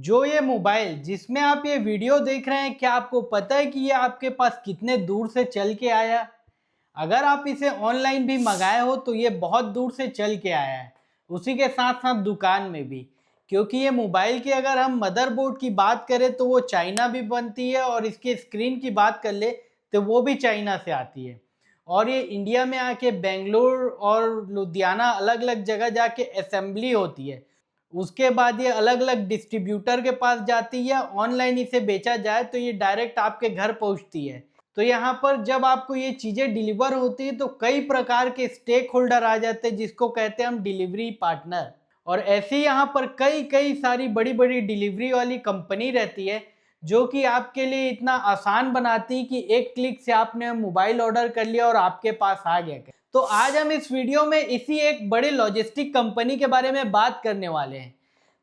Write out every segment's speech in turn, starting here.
जो ये मोबाइल जिसमें आप ये वीडियो देख रहे हैं, क्या आपको पता है कि ये आपके पास कितने दूर से चल के आया? अगर आप इसे ऑनलाइन भी मंगाए हो तो ये बहुत दूर से चल के आया है, उसी के साथ साथ दुकान में भी। क्योंकि ये मोबाइल की अगर हम मदरबोर्ड की बात करें तो वो चाइना भी बनती है, और इसके स्क्रीन की बात कर ले तो वो भी चाइना से आती है। और ये इंडिया में आके बेंगलोर और लुधियाना अलग अलग जगह जाके असेंबली होती है। उसके बाद ये अलग अलग डिस्ट्रीब्यूटर के पास जाती है, ऑनलाइन इसे बेचा जाए तो ये डायरेक्ट आपके घर पहुंचती है। तो यहाँ पर जब आपको ये चीज़ें डिलीवर होती है तो कई प्रकार के स्टेक होल्डर आ जाते हैं, जिसको कहते हैं हम डिलीवरी पार्टनर। और ऐसे ही यहाँ पर कई कई सारी बड़ी बड़ी डिलीवरी वाली कंपनी रहती है, जो कि आपके लिए इतना आसान बनाती है कि एक क्लिक से आपने मोबाइल ऑर्डर कर लिया और आपके पास आ गया। तो आज हम इस वीडियो में इसी एक बड़े लॉजिस्टिक कंपनी के बारे में बात करने वाले हैं।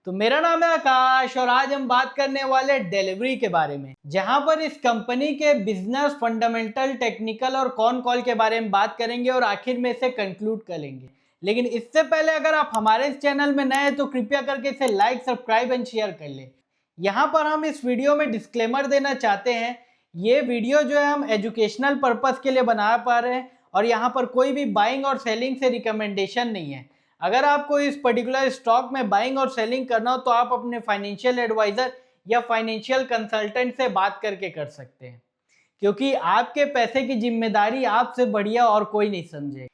तो मेरा नाम है आकाश और आज हम बात करने वाले डिलीवरी के बारे में, जहां पर इस कंपनी के बिजनेस फंडामेंटल, टेक्निकल और कॉन कॉल के बारे में बात करेंगे और आखिर में इसे कंक्लूड करेंगे। लेकिन इससे पहले अगर आप हमारे इस चैनल में नए हैं तो कृपया करके इसे लाइक, सब्सक्राइब एंड शेयर कर ले। यहाँ पर हम इस वीडियो में डिस्क्लेमर देना चाहते हैं, ये वीडियो जो है हम एजुकेशनल पर्पस के लिए बना पा रहे हैं और यहाँ पर कोई भी बाइंग और सेलिंग से रिकमेंडेशन नहीं है। अगर आपको इस पर्टिकुलर स्टॉक में बाइंग और सेलिंग करना हो तो आप अपने फाइनेंशियल एडवाइजर या फाइनेंशियल कंसल्टेंट से बात करके कर सकते हैं, क्योंकि आपके पैसे की जिम्मेदारी आपसे बढ़िया और कोई नहीं समझे।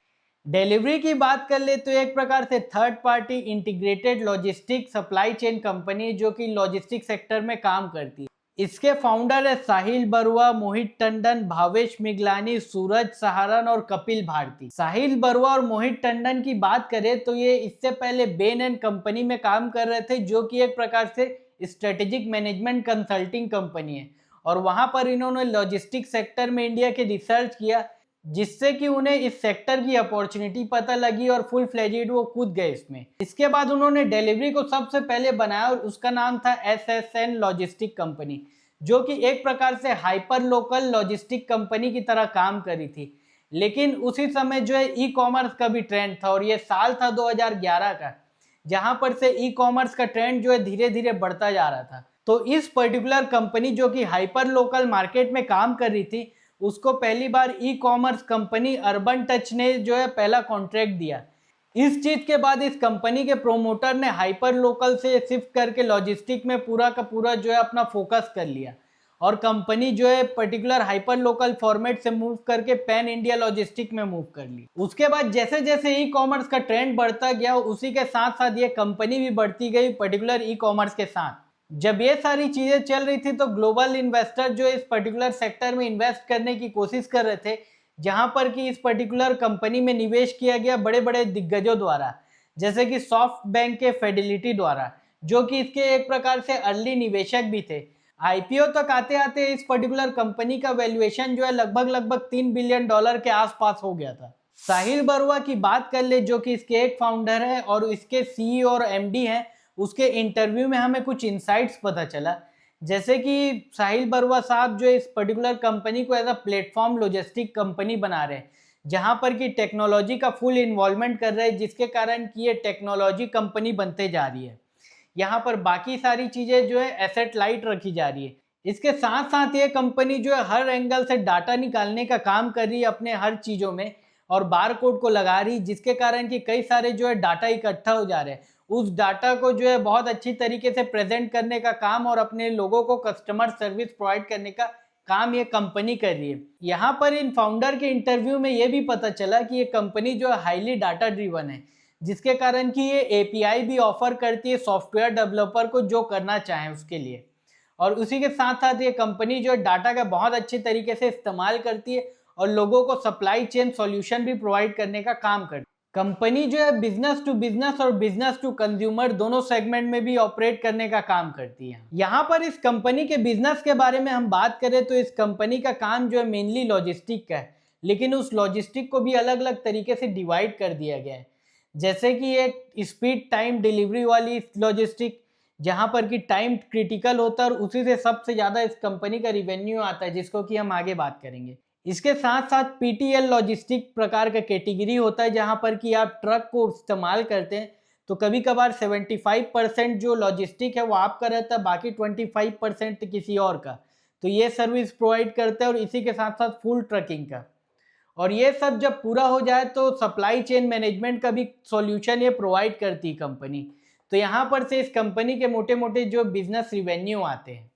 डिलीवरी की बात कर ले तो एक प्रकार से third party integrated logistic supply chain company, जो कि लॉजिस्टिक सेक्टर में काम करती है। इसके फाउंडर है साहिल बरुआ, मोहित टंडन, भावेश मिगलानी, सूरज सहारन और कपिल भारती। साहिल बरुआ और मोहित टंडन की बात करें तो ये इससे पहले बेन एंड कंपनी में काम कर रहे थे, जो कि एक प्रकार से स्ट्रेटेजिक मैनेजमेंट कंसल्टिंग कंपनी है। और वहां पर इन्होंने लॉजिस्टिक सेक्टर में इंडिया के रिसर्च किया, जिससे कि उन्हें इस सेक्टर की अपॉर्चुनिटी पता लगी और फुल फ्लेजेड वो कूद गए इसमें। इसके बाद उन्होंने डिलीवरी को सबसे पहले बनाया और उसका नाम था SSN लॉजिस्टिक कंपनी, जो कि एक प्रकार से हाइपर लोकल लॉजिस्टिक कंपनी की तरह काम करी थी। लेकिन उसी समय जो है ई कॉमर्स का भी ट्रेंड था और ये साल था 2011 का, जहां पर से ई कॉमर्स का ट्रेंड जो है धीरे धीरे बढ़ता जा रहा था। तो इस पर्टिकुलर कंपनी जो कि हाइपर लोकल मार्केट में काम कर रही थी, उसको पहली बार e commerce company Urban Touch ने जो है पहला कॉन्ट्रैक्ट दिया। इस चीज के बाद इस कंपनी के प्रोमोटर ने हाइपर लोकल से शिफ्ट करके लॉजिस्टिक में पूरा का पूरा जो है अपना फोकस कर लिया, और कंपनी जो है पर्टिकुलर हाइपर लोकल फॉर्मेट से मूव करके पैन इंडिया लॉजिस्टिक में मूव कर ली। उसके बाद जैसे जैसे ई कॉमर्स का ट्रेंड बढ़ता गया, उसी के साथ साथ ये कंपनी भी बढ़ती गई पर्टिकुलर ई कॉमर्स के साथ। जब ये सारी चीजें चल रही थी तो ग्लोबल इन्वेस्टर जो इस पर्टिकुलर सेक्टर में इन्वेस्ट करने की कोशिश कर रहे थे, जहां पर कि इस पर्टिकुलर कंपनी में निवेश किया गया बड़े बड़े दिग्गजों द्वारा, जैसे कि सॉफ्ट बैंक के फिडेलिटी द्वारा, जो कि इसके एक प्रकार से अर्ली निवेशक भी थे। आईपीओ तक आते आते इस पर्टिकुलर कंपनी का वैल्यूएशन जो है लगभग $3 बिलियन के आसपास हो गया था। साहिल बरुआ की बात कर ले, जो कि इसके एक फाउंडर है और इसके सीईओ और एमडी हैं, उसके इंटरव्यू में हमें कुछ इंसाइट्स पता चला। जैसे कि साहिल बरुआ साहब जो इस पर्टिकुलर कंपनी को as a platform logistic company बना रहे हैं, जहां पर कि टेक्नोलॉजी का फुल इन्वॉल्वमेंट कर रहे हैं, जिसके कारण कि ये टेक्नोलॉजी कंपनी बनते जा रही है। यहाँ पर बाकी सारी चीजें जो है एसेट लाइट रखी जा रही है। इसके साथ साथ ये कंपनी जो है हर एंगल से डाटा निकालने का काम कर रही है अपने हर चीजों में, और बार कोड को लगा रही, जिसके कारण कि कई सारे जो है डाटा इकट्ठा हो जा रहे हैं। उस डाटा को जो है बहुत अच्छी तरीके से प्रेजेंट करने का काम और अपने लोगों को कस्टमर सर्विस प्रोवाइड करने का काम ये कंपनी कर रही है। यहाँ पर इन फाउंडर के इंटरव्यू में ये भी पता चला कि ये कंपनी जो है हाईली डाटा ड्रिवन है, जिसके कारण कि ये एपीआई भी ऑफर करती है सॉफ्टवेयर डेवलपर को जो करना चाहे उसके लिए। और उसी के साथ साथ ये कंपनी जो है डाटा का बहुत अच्छे तरीके से इस्तेमाल करती है और लोगों को सप्लाई चेन सॉल्यूशन भी प्रोवाइड करने का काम करती है। कंपनी जो है बिजनेस टू बिजनेस और बिजनेस टू कंज्यूमर दोनों सेगमेंट में भी ऑपरेट करने का काम करती है। यहाँ पर इस कंपनी के बिजनेस के बारे में हम बात करें तो इस कंपनी का काम जो है मेनली लॉजिस्टिक का है, लेकिन उस लॉजिस्टिक को भी अलग अलग तरीके से डिवाइड कर दिया गया है। जैसे कि एक स्पीड टाइम डिलीवरी वाली लॉजिस्टिक, जहां पर कि टाइम क्रिटिकल होता है और उसी से सबसे ज्यादा इस कंपनी का रिवेन्यू आता है, जिसको कि हम आगे बात करेंगे। इसके साथ साथ पीटीएल लॉजिस्टिक प्रकार का कैटेगरी होता है, जहां पर कि आप ट्रक को इस्तेमाल करते हैं तो कभी कभार 75% जो लॉजिस्टिक है वो आपका रहता है, बाकी 25% किसी और का। तो ये सर्विस प्रोवाइड करते हैं और इसी के साथ साथ फुल ट्रकिंग का। और ये सब जब पूरा हो जाए तो सप्लाई चेन मैनेजमेंट का भी सॉल्यूशन ये प्रोवाइड करती है कंपनी। तो यहाँ पर से इस कंपनी के मोटे मोटे जो बिजनेस रिवेन्यू आते हैं।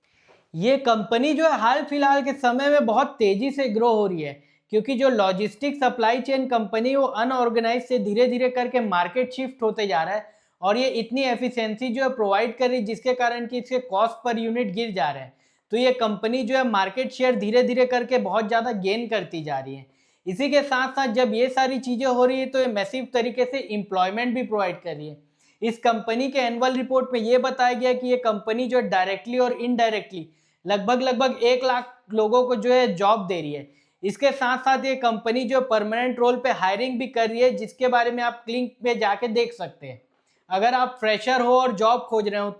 ये कंपनी जो है हाल फिलहाल के समय में बहुत तेजी से ग्रो हो रही है, क्योंकि जो लॉजिस्टिक सप्लाई चेन कंपनी वो अनऑर्गेनाइज से धीरे धीरे करके मार्केट शिफ्ट होते जा रहा है और ये इतनी एफिशिएंसी जो है प्रोवाइड कर रही है जिसके कारण कि इसके कॉस्ट पर यूनिट गिर जा रहे हैं। तो ये कंपनी जो है मार्केट शेयर धीरे धीरे करके बहुत ज़्यादा गेन करती जा रही है। इसी के साथ साथ जब ये सारी चीज़ें हो रही है तो ये मैसिव तरीके से एम्प्लॉयमेंट भी प्रोवाइड कर रही है। इस कंपनी के एनुअल रिपोर्ट में ये बताया गया कि ये कंपनी जो डायरेक्टली और इनडायरेक्टली लगभग 1 लाख लोगों को जो है जॉब दे रही है। इसके साथ साथ ये कंपनी जो परमानेंट रोल पे हायरिंग भी कर रही है, जिसके बारे में आप लिंक पे जाके देख सकते हैं अगर आप फ्रेशर हो और जॉब खोज रहे हो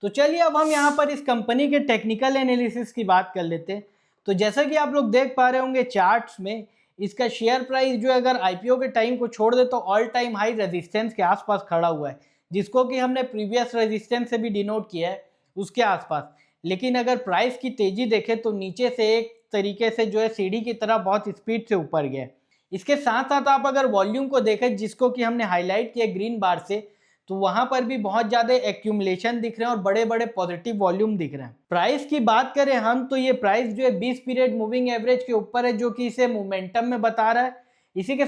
तो चलिए अब हम यहाँ पर इस कंपनी के टेक्निकल एनालिसिस की बात कर लेते हैं। तो जैसा कि आप लोग देख पा रहे होंगे चार्ट्स में, इसका शेयर प्राइस जो अगर आईपीओ के टाइम को छोड़ दे तो ऑल टाइम हाई रेजिस्टेंस के आसपास खड़ा हुआ है, जिसको कि हमने प्रीवियस रेजिस्टेंस से भी डिनोट किया है उसके आसपास। लेकिन अगर प्राइस की तेजी देखें तो नीचे से एक तरीके से जो है सीढ़ी की तरह बहुत स्पीड से ऊपर गया। इसके साथ साथ आप अगर वॉल्यूम को देखें, जिसको कि हमने हाईलाइट किया ग्रीन बार से, तो वहां पर भी बहुत ज्यादा एक्यूमुलेशन दिख रहे हैं और बड़े बड़े पॉजिटिव वॉल्यूम दिख रहे हैं। प्राइस की बात करें हम तो ये प्राइस जो है 20 पीरियड मूविंग एवरेज के ऊपर है, जो कि इसे मोमेंटम में बता रहा है। इसी के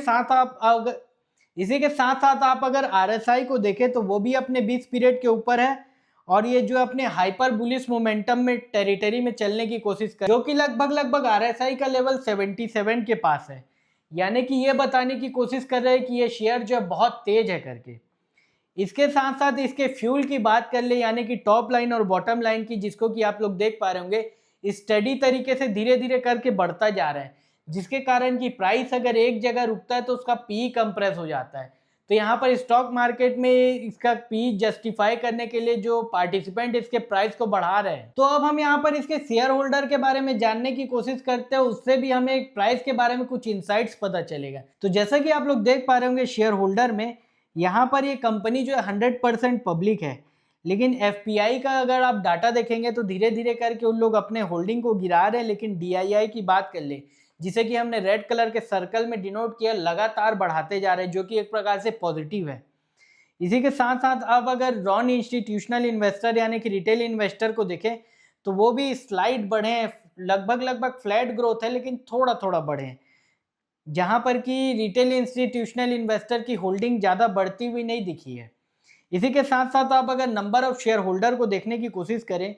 साथ साथ आप अगर आरएसआई को देखें तो वो भी अपने 20 पीरियड के ऊपर है और ये जो अपने हाइपर बुलिश मोमेंटम में टेरिटरी में चलने की कोशिश कर, जो कि लगभग आरएसआई का लेवल 77 के पास है। यानी कि ये बताने की कोशिश कर रहे हैं कि ये शेयर जो है बहुत तेज है करके। इसके साथ साथ इसके फ्यूल की बात कर ले, यानी कि टॉप लाइन और बॉटम लाइन की, जिसको कि आप लोग देख पा रहे होंगे स्टडी तरीके से धीरे धीरे करके बढ़ता जा रहा है, जिसके कारण कि प्राइस अगर एक जगह रुकता है तो उसका पी कंप्रेस हो जाता है। तो यहाँ पर स्टॉक मार्केट में इसका पी जस्टिफाई करने के लिए जो पार्टिसिपेंट इसके प्राइस को बढ़ा रहे हैं। तो अब हम यहाँ पर इसके शेयर होल्डर के बारे में जानने की कोशिश करते हैं, उससे भी हमें प्राइस के बारे में कुछ इंसाइट्स पता चलेगा। तो जैसा कि आप लोग देख पा रहे होंगे शेयर होल्डर में, यहाँ पर ये कंपनी जो है 100% पब्लिक है, लेकिन एफपीआई का अगर आप डाटा देखेंगे तो धीरे धीरे करके उन लोग अपने होल्डिंग को गिरा रहे हैं। लेकिन डीआईआई की बात कर ले, जिसे कि हमने रेड कलर के सर्कल में डिनोट किया, लगातार बढ़ाते जा रहे हैं, जो कि एक प्रकार से पॉजिटिव है। इसी के साथ साथ अब अगर नॉन इंस्टीट्यूशनल इन्वेस्टर यानी कि रिटेल इन्वेस्टर को देखें तो वो भी स्लाइड बढ़े हैं, लगभग फ्लैट ग्रोथ है लेकिन थोड़ा थोड़ा बढ़े हैं, जहां पर कि रिटेल इंस्टीट्यूशनल इन्वेस्टर की होल्डिंग ज़्यादा बढ़ती हुई नहीं दिखी है। इसी के साथ साथ आप अगर नंबर ऑफ शेयर होल्डर को देखने की कोशिश करें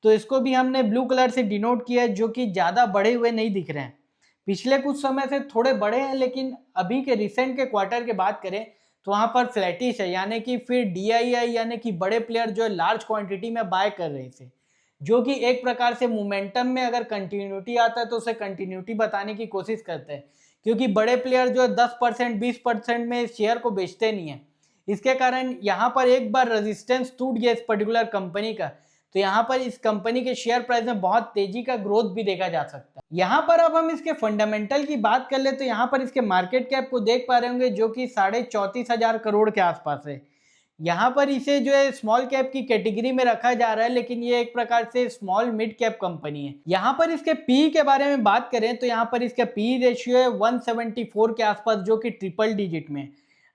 तो इसको भी हमने ब्लू कलर से डिनोट किया है, जो कि ज़्यादा बढ़े हुए नहीं दिख रहे हैं। पिछले कुछ समय से थोड़े बड़े हैं, लेकिन अभी के रिसेंट के क्वार्टर की बात करें तो वहाँ पर फ्लैटिश है, यानी कि फिर डीआईआई यानी कि बड़े प्लेयर जो है लार्ज क्वांटिटी में बाय कर रहे थे, जो कि एक प्रकार से मोमेंटम में अगर कंटिन्यूटी आता है तो उसे कंटिन्यूटी बताने की कोशिश करते हैं, क्योंकि बड़े प्लेयर जो है 10% 20% में शेयर को बेचते नहीं है। इसके कारण यहाँ पर एक बार रेजिस्टेंस टूट गया इस पर्टिकुलर कंपनी का, तो यहाँ पर इस कंपनी के शेयर प्राइस में बहुत तेजी का ग्रोथ भी देखा जा सकता है। यहाँ पर अब हम इसके फंडामेंटल की बात कर ले तो यहाँ पर इसके मार्केट कैप को देख पा रहे होंगे, जो कि 34,500 करोड़ के आसपास है। यहाँ पर इसे जो है स्मॉल कैप की कैटेगरी में रखा जा रहा है, लेकिन ये एक प्रकार से स्मॉल मिड कैप कंपनी है। यहाँ पर इसके पी के बारे में बात करें तो यहाँ पर इसका पी रेशियो है 174 के आसपास, जो कि ट्रिपल डिजिट में।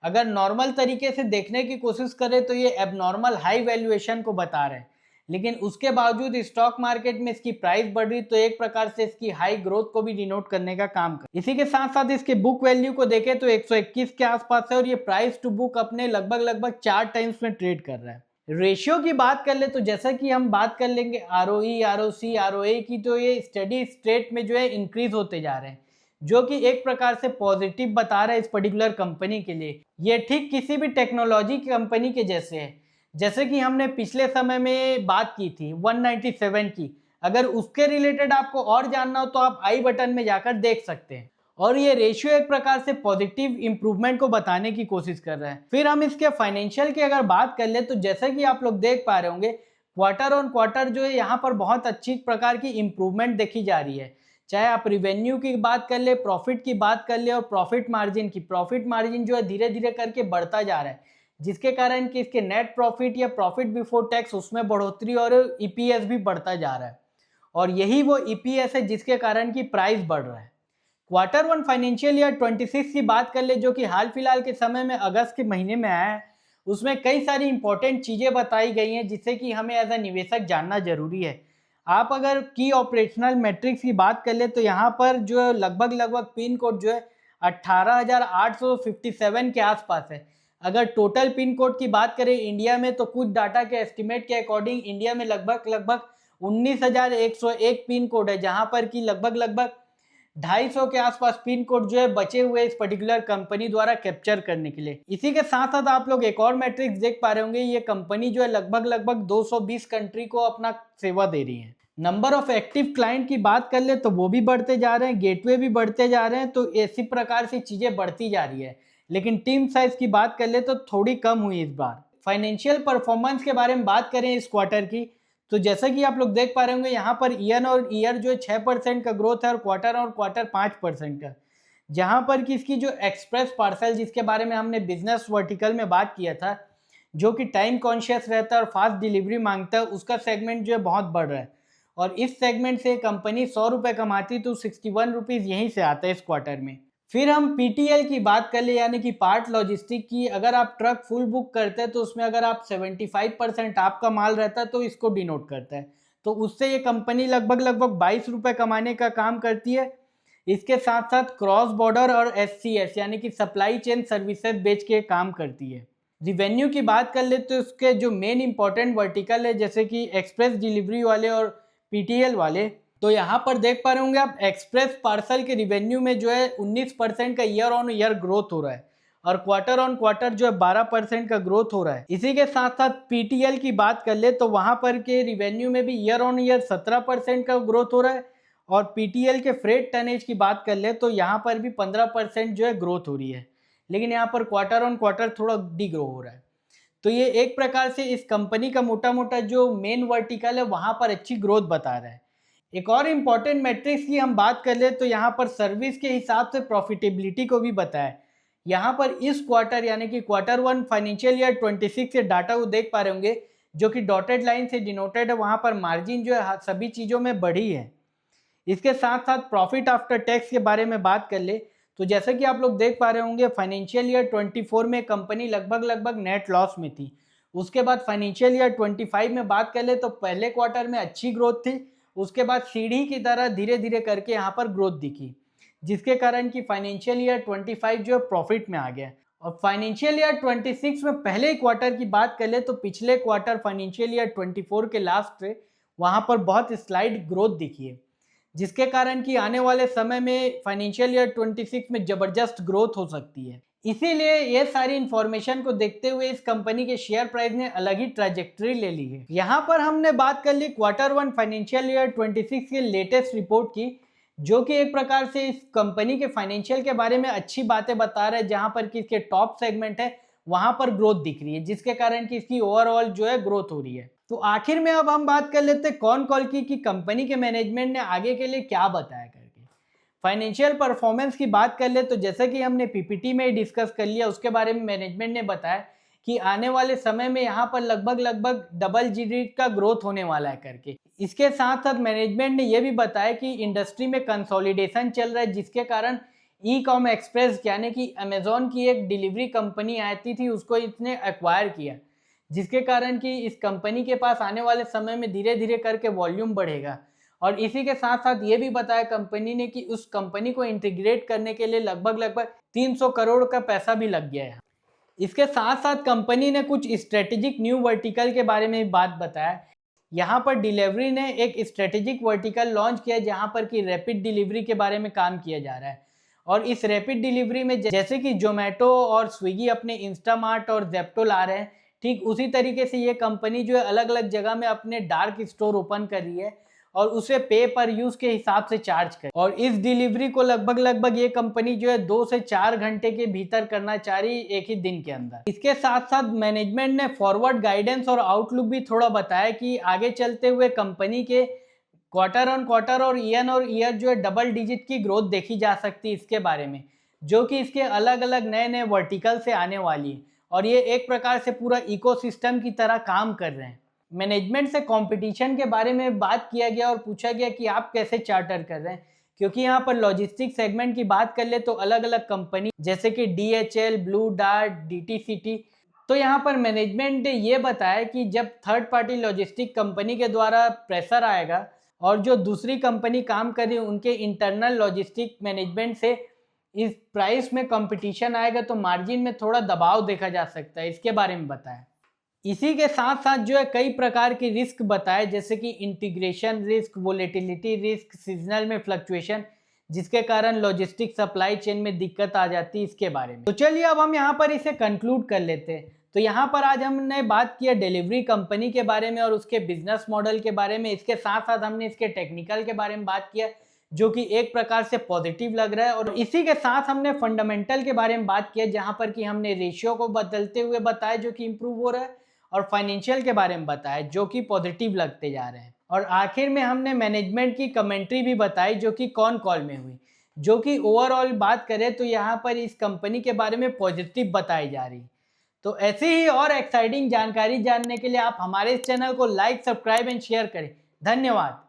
अगर नॉर्मल तरीके से देखने की कोशिश करें तो ये एबनॉर्मल हाई वैल्यूएशन को बता रहे हैं, लेकिन उसके बावजूद स्टॉक मार्केट में इसकी प्राइस बढ़ रही, तो एक प्रकार से इसकी हाई ग्रोथ को भी डिनोट करने का काम कर। इसी के साथ साथ इसके बुक वैल्यू को देखें तो 121 के आसपास है और ये प्राइस टू बुक अपने लगभग 4 टाइम्स में ट्रेड कर रहा है। रेशियो की बात कर ले तो जैसा कि हम बात कर लेंगे आरओई, आरओसी, आरओए की, तो ये स्टडी स्टेट में जो है इंक्रीज होते जा रहे हैं, जो कि एक प्रकार से पॉजिटिव बता रहा है इस पर्टिकुलर कंपनी के लिए। ये ठीक किसी भी टेक्नोलॉजी कंपनी के जैसे है, जैसे कि हमने पिछले समय में बात की थी 197 की। अगर उसके रिलेटेड आपको और जानना हो तो आप आई बटन में जाकर देख सकते हैं। और ये रेशियो एक प्रकार से पॉजिटिव इंप्रूवमेंट को बताने की कोशिश कर रहा है। फिर हम इसके फाइनेंशियल की अगर बात कर ले तो जैसा कि आप लोग देख पा रहे होंगे, क्वार्टर ऑन क्वार्टर जो है यहाँ पर बहुत अच्छी प्रकार की इंप्रूवमेंट देखी जा रही है। चाहे आप रिवेन्यू की बात कर ले, प्रॉफिट की बात कर ले और प्रॉफिट मार्जिन की, प्रॉफिट मार्जिन जो है धीरे धीरे करके बढ़ता जा रहा है, जिसके कारण कि इसके नेट प्रॉफिट या प्रॉफिट बिफोर टैक्स उसमें बढ़ोतरी और ईपीएस भी बढ़ता जा रहा है, और यही वो ईपीएस है जिसके कारण की प्राइस बढ़ रहा है। क्वार्टर वन फाइनेंशियल ईयर 26 की बात कर ले, जो कि हाल फिलहाल के समय में अगस्त के महीने में आया है, उसमें कई सारी इंपॉर्टेंट चीजें बताई गई हैं जिससे कि हमें एज अ निवेशक जानना जरूरी है। आप अगर की ऑपरेशनल मैट्रिक्स की बात कर ले तो यहाँ पर जो लगभग पिन कोड जो है 18,857 के आसपास है। अगर टोटल पिन कोड की बात करें इंडिया में, तो कुछ डाटा के एस्टिमेट के अकॉर्डिंग इंडिया में लगभग 19,101 पिन कोड है, जहां पर कि लगभग 250 के आसपास पिन कोड जो है बचे हुए इस पर्टिकुलर कंपनी द्वारा कैप्चर करने के लिए। इसी के साथ साथ आप लोग एक और मैट्रिक्स देख पा रहे होंगे, ये कंपनी जो है लगभग 220 कंट्री को अपना सेवा दे रही है। नंबर ऑफ एक्टिव क्लाइंट की बात कर ले तो वो भी बढ़ते जा रहे हैं, गेटवे भी बढ़ते जा रहे हैं, तो इसी प्रकार से चीजें बढ़ती जा रही है। लेकिन टीम साइज की बात कर ले तो थोड़ी कम हुई इस बार। फाइनेंशियल परफॉर्मेंस के बारे में बात करें इस क्वार्टर की, तो जैसा कि आप लोग देख पा रहे होंगे यहाँ पर ईयर और ईयर जो है 6% का ग्रोथ है, और क्वार्टर 5% का। जहां पर कि इसकी जो एक्सप्रेस पार्सल, जिसके बारे में हमने बिजनेस वर्टिकल में बात किया था, जो कि टाइम कॉन्शियस रहता है और फास्ट डिलीवरी मांगता है, उसका सेगमेंट जो है बहुत बढ़ रहा है। और इस सेगमेंट से कंपनी 100 रुपये कमाती तो 61 रुपीज़ यहीं से आता है इस क्वार्टर में। फिर हम पीटीएल की बात कर ले, यानी कि पार्ट लॉजिस्टिक की। अगर आप ट्रक फुल बुक करते हैं तो उसमें अगर आप 75% आपका माल रहता है तो इसको डिनोट करता है, तो उससे ये कंपनी लगभग 22 रुपये कमाने का काम करती है। इसके साथ साथ क्रॉस बॉर्डर और एससीएस यानी कि सप्लाई चेन सर्विसेज बेच के काम करती है। रिवेन्यू की बात कर ले तो उसके जो मेन इंपॉर्टेंट वर्टिकल है, जैसे कि एक्सप्रेस डिलीवरी वाले और पीटीएल वाले, तो यहाँ पर देख पा रहे होंगे आप, एक्सप्रेस पार्सल के रिवेन्यू में जो है 19% का ईयर ऑन ईयर ग्रोथ हो रहा है, और क्वार्टर ऑन क्वार्टर जो है 12% का ग्रोथ हो रहा है। इसी के साथ साथ पीटीएल की बात कर ले तो वहां पर के रिवेन्यू में भी ईयर ऑन ईयर 17% का ग्रोथ हो रहा है, और पीटीएल के फ्रेट टनेज की बात कर ले तो यहाँ पर भी 15% जो है ग्रोथ हो रही है। लेकिन यहाँ पर क्वार्टर ऑन क्वार्टर थोड़ा डी ग्रो हो रहा है। तो ये एक प्रकार से इस कंपनी का मोटा मोटा जो मेन वर्टिकल है वहां पर अच्छी ग्रोथ बता रहा है। एक और इम्पॉर्टेंट मैट्रिक्स की हम बात कर ले तो यहाँ पर सर्विस के हिसाब से प्रॉफिटेबिलिटी को भी बताया। यहाँ पर इस क्वार्टर यानी कि क्वार्टर वन फाइनेंशियल ईयर 26 से डाटा को देख पा रहे होंगे, जो कि डॉटेड लाइन से डिनोटेड है, वहां पर मार्जिन जो है सभी चीजों में बढ़ी है। इसके साथ साथ प्रॉफिट आफ्टर टैक्स के बारे में बात कर ले तो जैसे कि आप लोग देख पा रहे होंगे, फाइनेंशियल ईयर 24 में कंपनी लगभग नेट लॉस में थी। उसके बाद फाइनेंशियल ईयर 25 में बात कर ले तो पहले क्वार्टर में अच्छी ग्रोथ थी, उसके बाद सीढ़ी की तरह धीरे धीरे करके यहाँ पर ग्रोथ दिखी, जिसके कारण कि फाइनेंशियल ईयर 25 जो है प्रॉफिट में आ गया। और फाइनेंशियल ईयर 26 में पहले क्वार्टर की बात कर ले तो पिछले क्वार्टर फाइनेंशियल ईयर 24 के लास्ट से वहां पर बहुत स्लाइड ग्रोथ दिखी है, जिसके कारण कि आने वाले समय में फाइनेंशियल ईयर 26 में जबरदस्त ग्रोथ हो सकती है। इसीलिए ये सारी इंफॉर्मेशन को देखते हुए इस कंपनी के शेयर प्राइस ने अलग ही ट्रैजेक्टरी ले ली है। यहाँ पर हमने बात कर ली क्वार्टर वन फाइनेंशियल ईयर 26 के लेटेस्ट रिपोर्ट की, जो कि एक प्रकार से इस कंपनी के फाइनेंशियल के बारे में अच्छी बातें बता रहा है, जहां पर कि इसके टॉप सेगमेंट है वहां पर ग्रोथ दिख रही है, जिसके कारण कि इसकी ओवरऑल जो है ग्रोथ हो रही है। तो आखिर में अब हम बात कर लेते हैं कौन कॉल की कि कंपनी के मैनेजमेंट ने आगे के लिए क्या बताया करके। फाइनेंशियल परफॉर्मेंस की बात कर ले तो जैसे कि हमने पीपीटी में डिस्कस कर लिया, उसके बारे में मैनेजमेंट ने बताया कि आने वाले समय में यहाँ पर लगभग डबल डिजिट का ग्रोथ होने वाला है करके। इसके साथ साथ मैनेजमेंट ने यह भी बताया कि इंडस्ट्री में कंसोलिडेशन चल रहा है, जिसके कारण ई कॉम एक्सप्रेस यानी कि अमेजोन की एक डिलीवरी कंपनी आती थी, उसको इसने एक्वायर किया, जिसके कारण कि इस कंपनी के पास आने वाले समय में धीरे धीरे करके वॉल्यूम बढ़ेगा। और इसी के साथ साथ ये भी बताया कंपनी ने कि उस कंपनी को इंटीग्रेट करने के लिए लगभग 300 करोड़ का पैसा भी लग गया है। इसके साथ साथ कंपनी ने कुछ स्ट्रेटेजिक न्यू वर्टिकल के बारे में बात बताया। यहाँ पर डिलीवरी ने एक स्ट्रेटेजिक वर्टिकल लॉन्च किया, जहाँ पर कि रैपिड डिलीवरी के बारे में काम किया जा रहा है। और इस रैपिड डिलीवरी में जैसे कि जोमेटो और स्विगी अपने इंस्टामार्ट और जेप्टो ला रहे हैं, ठीक उसी तरीके से ये कंपनी जो है अलग अलग जगह में अपने डार्क स्टोर ओपन कर रही है और उसे पे पर यूज के हिसाब से चार्ज कर। और इस डिलीवरी को लगभग ये कंपनी जो है 2 से 4 घंटे के भीतर करना चाह रही एक ही दिन के अंदर। इसके साथ साथ मैनेजमेंट ने फॉरवर्ड गाइडेंस और आउटलुक भी थोड़ा बताया कि आगे चलते हुए कंपनी के क्वार्टर ऑन क्वार्टर और ईयर जो है डबल डिजिट की ग्रोथ देखी जा सकती है इसके बारे में, जो कि इसके अलग अलग नए नए वर्टिकल से आने वाली है। और ये एक प्रकार से पूरा इकोसिस्टम की तरह काम कर रहे हैं। मैनेजमेंट से कंपटीशन के बारे में बात किया गया और पूछा गया कि आप कैसे चार्टर कर रहे हैं, क्योंकि यहाँ पर लॉजिस्टिक सेगमेंट की बात कर ले तो अलग अलग कंपनी जैसे कि DHL, ब्लू डार्ट, DTCT। तो यहाँ पर मैनेजमेंट ने ये बताया कि जब थर्ड पार्टी लॉजिस्टिक कंपनी के द्वारा प्रेशर आएगा और जो दूसरी कंपनी काम कर रही है उनके इंटरनल लॉजिस्टिक मैनेजमेंट से इस प्राइस में कंपटीशन आएगा तो मार्जिन में थोड़ा दबाव देखा जा सकता है, इसके बारे में बताया। इसी के साथ साथ जो है कई प्रकार की रिस्क बताए, जैसे कि integration risk, volatility risk, seasonal में फ्लक्चुएशन जिसके कारण लॉजिस्टिक सप्लाई चेन में दिक्कत आ जाती है, इसके बारे में। तो चलिए अब हम यहाँ पर इसे कंक्लूड कर लेते हैं। तो यहाँ पर आज हमने बात किया डिलीवरी कंपनी के बारे में और उसके बिजनेस मॉडल के बारे में। इसके साथ साथ हमने इसके टेक्निकल के बारे में बात किया जो कि एक प्रकार से पॉजिटिव लग रहा है, और इसी के साथ हमने फंडामेंटल के बारे में बात किया जहां पर कि हमने रेशियो को बदलते हुए बताया जो कि इंप्रूव हो रहा है, और फाइनेंशियल के बारे में बताया जो कि पॉजिटिव लगते जा रहे हैं, और आखिर में हमने मैनेजमेंट की कमेंट्री भी बताई जो कि कॉन कॉल में हुई, जो कि ओवरऑल बात करें तो यहाँ पर इस कंपनी के बारे में पॉजिटिव बताई जा रही। तो ऐसी ही और एक्साइटिंग जानकारी जानने के लिए आप हमारे इस चैनल को लाइक, सब्सक्राइब एंड शेयर करें। धन्यवाद।